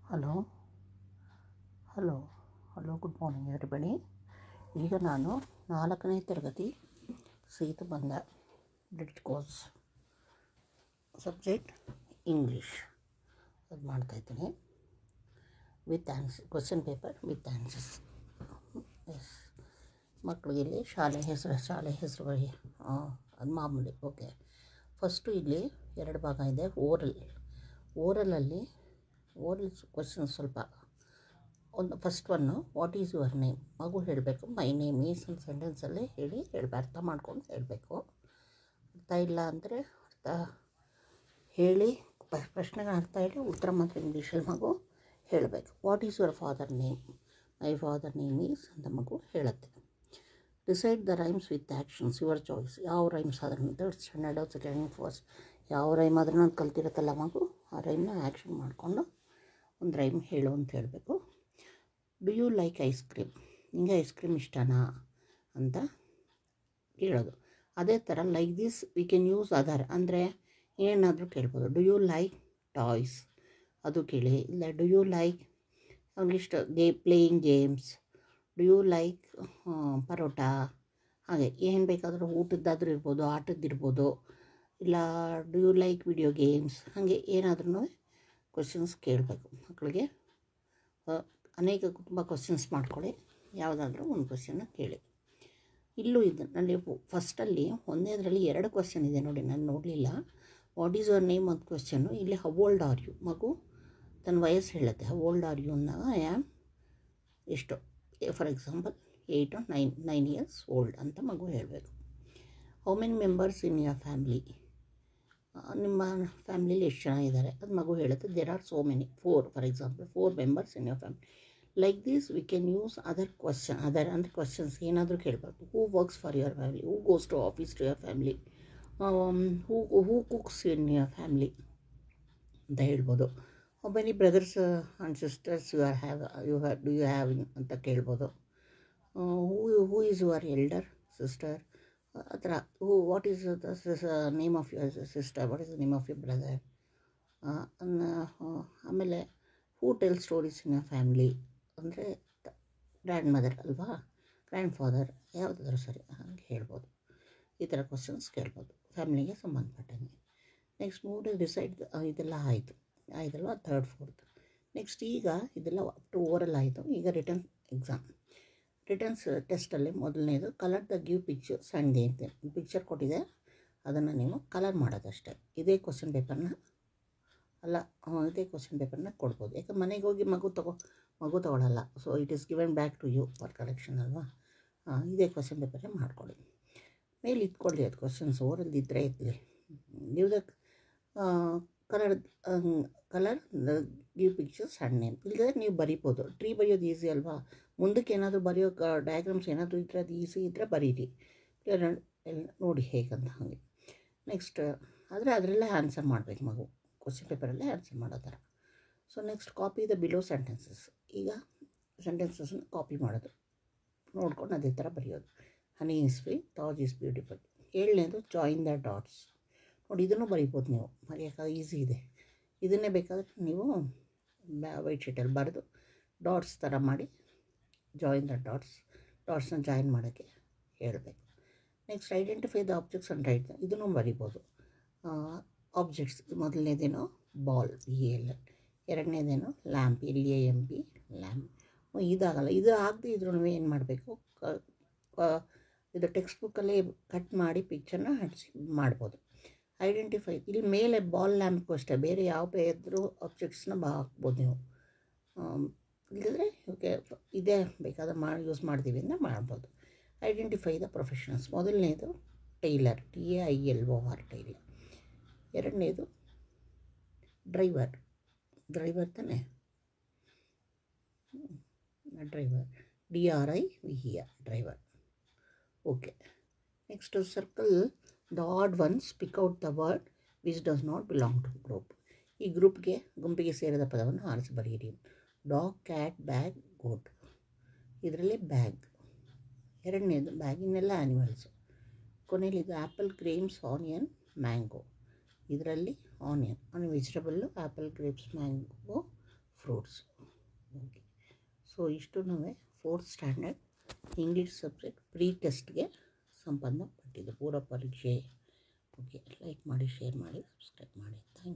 Hello hello hello good morning everybody. ಈಗ ನಾನು 4ನೇ ತರಗತಿ ಸೀತು ಬಂದ ಡಿಟ್ ಕೋರ್ಸ್ ಸಬ್ಜೆಕ್ಟ್ ಇಂಗ್ಲೀಷ್ ಅದು ಮಾಡ್ತಾಯಿದ್ದೀನಿ with question paper with answers. Yes, ಮಕ್ಕಳಿಗೆ ಇಲ್ಲಿ ಶಾಲೆ ಹೆಸರು ಬರೀ ಅದು ಮಾಮೂಲಿ. ಓಕೆ, ಫಸ್ಟು ಇಲ್ಲಿ 2 ಭಾಗ ಇದೆ. ಓರಲಲ್ಲಿ ಕ್ವಶನ್ ಸ್ವಲ್ಪ first one, what is your name ಮಗು ಹೇಳಬೇಕು. ಮೈ ನೇಮ್ ಈಸ್ ಒಂದು ಸೆಂಟೆನ್ಸಲ್ಲಿ ಹೇಳಿ ಅರ್ಥ ಮಾಡ್ಕೊಂಡು ಹೇಳಬೇಕು. ಅರ್ಥ ಇಲ್ಲ ಅಂದರೆ ಅರ್ಥ ಹೇಳಿ ಪ್ರಶ್ನೆಗೆ ಅರ್ಥ ಹೇಳಿ ಉತ್ತರ ಮಾತ್ರ ಇಂಗ್ಲೀಷಲ್ಲಿ ಮಗು ಹೇಳಬೇಕು. What is your father name, my father name is ಅಂತ ಮಗು ಹೇಳುತ್ತೆ. Decide the rhymes with actions, your choice. ಯಾವ ರೈಮ್ಸ್ ಆದ್ರೂ 3rd ಸ್ಟ್ಯಾಂಡರ್ಡು 2nd ಫಸ್ಟ್ ಯಾವ ರೈಮ್ ಆದ್ರೂ ನಾನು ಕಲ್ತಿರುತ್ತಲ್ಲ ಮಗು, ಆ ರೈಮ್ನ ಆ್ಯಕ್ಷನ್ ಮಾಡಿಕೊಂಡು ಒಂದು ರೈಮ್ ಹೇಳು ಅಂತ ಹೇಳಬೇಕು. Do you like ice cream, ನಿಮಗೆ ಐಸ್ ಕ್ರೀಮ್ ಇಷ್ಟನಾ ಅಂತ ಕೇಳೋದು. ಅದೇ ಥರ like this we can use other ಅಂದರೆ ಏನಾದರೂ ಕೇಳ್ಬೋದು. ಡು ಯು ಲೈಕ್ ಟಾಯ್ಸ್ ಅದು ಕೇಳಿ. ಇಲ್ಲ ಡು ಯು ಲೈಕ್ ಅವ್ನಿಗಿಷ್ಟ playing games, do you like parotta, ಹಾಗೆ ಏನು ಬೇಕಾದರೂ ಊಟದ್ದಾದರೂ ಇರ್ಬೋದು, ಆಟದ್ದಿರ್ಬೋದು, ಇಲ್ಲ do you like video games, ಹಾಗೆ ಏನಾದ್ರೂ ಕ್ವಶನ್ಸ್ ಕೇಳಬೇಕು ಮಕ್ಕಳಿಗೆ. ತುಂಬ ಕ್ವಶನ್ಸ್ ಮಾಡ್ಕೊಳ್ಳಿ, ಯಾವುದಾದ್ರೂ ಒಂದು ಕ್ವಶನ್ನ ಕೇಳಿ. ಇಲ್ಲೂ ಇದರಲ್ಲಿ ಫಸ್ಟಲ್ಲಿ ಒಂದೇದರಲ್ಲಿ 2 ಕ್ವಶನ್ ಇದೆ ನೋಡಿ, ನಾನು ನೋಡಲಿಲ್ಲ. ವಾಟ್ ಈಸ್ ಯುವರ್ ನೇಮ್ ಅಂತ ಕ್ವಶನ್ನು. ಇಲ್ಲಿ ಹೌ ಓಲ್ಡ್ ಆರ್ ಯು, ಮಗು ತನ್ನ ವಯಸ್ಸು ಹೇಳುತ್ತೆ. ಹೌ ಓಲ್ಡ್ ಆರ್ ಯು ಅಂದಾಗ ಐ ಆಮ್ ಎಷ್ಟು, for example 8 or 9 years old ಅಂತ ಮಗು ಹೇಳಬೇಕು. How many members in your family, ನಿಮ್ಮ ಫ್ಯಾಮ್ಲಿಲಿ ಎಷ್ಟು ಜನ ಇದ್ದಾರೆ ಅದು ಮಗು ಹೇಳುತ್ತೆ. There are so many, 4 for example 4 members in your family. Like this we can use other ಅಂದರೆ ಕ್ವಶನ್ಸ್ ಏನಾದರೂ ಕೇಳಬಾರ್ದು. Who works for your family, who goes to office to your family, who cooks in your family ಅಂತ ಹೇಳ್ಬೋದು. How many brothers and sisters do you have ಅಂತ ಕೇಳ್ಬೋದು. Who is your elder sister, ಆ ಥರ. What is the name of your sister, what is the name of your brother. ಆಮೇಲೆ who tell stories in your family ಅಂದರೆ grandmother ಅಲ್ವಾ, grandfather ಯಾವುದಾದ್ರೂ ಸರಿ ಹಾಗೆ ಹೇಳ್ಬೋದು. ಈ ಥರ ಕ್ವಶನ್ಸ್ ಕೇಳ್ಬೋದು ಫ್ಯಾಮ್ಲಿಗೆ ಸಂಬಂಧಪಟ್ಟಂಗೆ. ನೆಕ್ಸ್ಟ್ ಡಿಸೈಡ್, ಇದೆಲ್ಲ ಆಯಿತಲ್ವ 3rd 4th. ನೆಕ್ಸ್ಟ್ ಈಗ ಇದೆಲ್ಲ ಅಪ್ ಟು ಓರಲ್ ಆಯಿತು. ಈಗ ರಿಟರ್ನ್ಸ್ ಟೆಸ್ಟಲ್ಲಿ ಮೊದಲನೇದು colour the give pictures and name. Picture ಕೊಟ್ಟಿದೆ, ಅದನ್ನು ನೀವು ಕಲರ್ ಮಾಡೋದಷ್ಟೇ. ಇದೇ ಕ್ವಶನ್ ಪೇಪರ್ನ ಕೊಡ್ಬೋದು. ಯಾಕಂದ್ರೆ ಮನೆಗೆ ಹೋಗಿ ಮಗು ತೊಗೊಳ್ಳಲ್ಲ. So it is given back to you for collection ಅಲ್ವಾ. ಇದೇ ಕ್ವಶನ್ ಪೇಪರೇ ಮಾಡ್ಕೊಳ್ಳಿ. ಮೇಲೆ ಇಟ್ಕೊಳ್ಳಿ ಅದು ಕ್ವಶನ್ಸ್ ಓರಲ್ದಿದ್ದರೆ ಇರಲಿ. ನೀವು the colour give pictures and name. ಇಲ್ಲದೆ ನೀವು ಬರಿಬೋದು. ಟ್ರೀ ಬರೆಯೋದು ಈಸಿ ಅಲ್ವಾ. ಮುಂದಕ್ಕೆ ಏನಾದರೂ ಬರೆಯೋ ಡಯಾಗ್ರಾಮ್ಸ್ ಏನಾದರೂ ಇದ್ದರೆ ಅದು ಈಸಿ ಇದ್ದರೆ ಬರೀರಿ, ನೋಡಿ ಹೇಗಂತ ಹಾಗೆ. ನೆಕ್ಸ್ಟ್ ಆದರೆ ಅದರಲ್ಲೇ ಆನ್ಸರ್ ಮಾಡಬೇಕು ಮಗು, ಕ್ವಶನ್ ಪೇಪರಲ್ಲೇ ಆನ್ಸರ್ ಮಾಡೋ ಥರ. So next copy the below sentences. ಈಗ ಸೆಂಟೆನ್ಸಸ್ನ ಕಾಪಿ ಮಾಡೋದು, ನೋಡ್ಕೊಂಡು ಅದೇ ಥರ ಬರೆಯೋದು. Honey is sweet, Taj is beautiful. 7ನೇದು ಜಾಯಿನ್ ದ ಡಾಟ್ಸ್. ನೋಡಿ ಇದನ್ನು ಬರಿಬೋದು ನೀವು, ಬರೆಯೋಕ್ಕಾಗ ಈಸಿ ಇದೆ. ಇದನ್ನೇ ಬೇಕಾದರೆ ನೀವು ವೈಟ್ ಶೀಟಲ್ಲಿ ಬರೆದು ಡಾಟ್ಸ್ ಥರ ಮಾಡಿ ಜಾಯಿನ್ ದ ಡಾಟ್ಸ್ನ ಜಾಯಿನ್ ಮಾಡೋಕ್ಕೆ ಹೇಳಬೇಕು. Next identify the objects and write. ಇದನ್ನು ಬರಿಬೋದು. ಆಬ್ಜೆಕ್ಟ್ಸ್ ಮೊದಲನೇದೇನೋ ಬಾಲ್, BAL. 2ನೇದೇನೋ ಲ್ಯಾಂಪ್, LAMP, ಲ್ಯಾಂಪ್. ಇದಾಗಲ್ಲ, ಇದು ಆಗದೆ ಇದ್ರೂ ಏನು ಮಾಡಬೇಕು, ಇದು ಟೆಕ್ಸ್ಟ್ ಬುಕ್ಕಲ್ಲೇ ಕಟ್ ಮಾಡಿ ಪಿಕ್ಚರ್ನ ಮಾಡ್ಬೋದು. ಐಡೆಂಟಿಫೈ, ಇಲ್ಲಿ ಮೇಲೆ ಬಾಲ್ ಲ್ಯಾಂಪ್ಗೂ ಅಷ್ಟೇ, ಬೇರೆ ಯಾವ ಬೇರೆ ಆಬ್ಜೆಕ್ಟ್ಸ್ನ ಹಾಕ್ಬೋದು ನೀವು. ಇಲ್ಲದ್ರೆ ಓಕೆ ಇದೇ ಬೇಕಾದ್ರೆ ಯೂಸ್ ಮಾಡ್ತೀವಿ ಅಂತ ಮಾಡ್ಬೋದು. Identify the professionals. ಮೊದಲನೇದು ಟೈಲರ್, TAILOR ಟೈಲರ್. 2ನೇದು ಡ್ರೈವರ್ ತಾನೇ, driver DRIVER driver. Okay, next circle the odd ones, pick out the word which does not belong to group. ಈ ಗುಂಪಿಗೆ ಸೇರಿದ ಪದವನ್ನು ಆರಿಸಿ ಬರೆಯಿರಿ. Dog, cat, bag, goat. ಇದರಲ್ಲಿ ಬ್ಯಾಗ್. 2ನೇದು ಬ್ಯಾಗಿನೆಲ್ಲ ಆ್ಯನಿಮಲ್ಸು. ಕೊನೆಯಲ್ಲಿ ಇದು ಆ್ಯಪಲ್, ಗ್ರೇಪ್ಸ್, ಆನಿಯನ್, ಮ್ಯಾಂಗೋ. ಇದರಲ್ಲಿ onion vegetable, apple, grapes, mango fruits. Okay, so ಇಷ್ಟು ಫೋರ್ತ್ ಸ್ಟ್ಯಾಂಡರ್ಡ್ ಇಂಗ್ಲೀಷ್ ಸಬ್ಜೆಕ್ಟ್ ಪ್ರೀ ಟೆಸ್ಟ್ಗೆ ಸಂಬಂಧಪಟ್ಟಿದ್ದು ಪೂರ್ವ ಪರೀಕ್ಷೆ. ಓಕೆ, ಲೈಕ್ ಮಾಡಿ, ಶೇರ್ ಮಾಡಿ, ಸಬ್ಸ್ಕ್ರೈಬ್ ಮಾಡಿ. Thank you.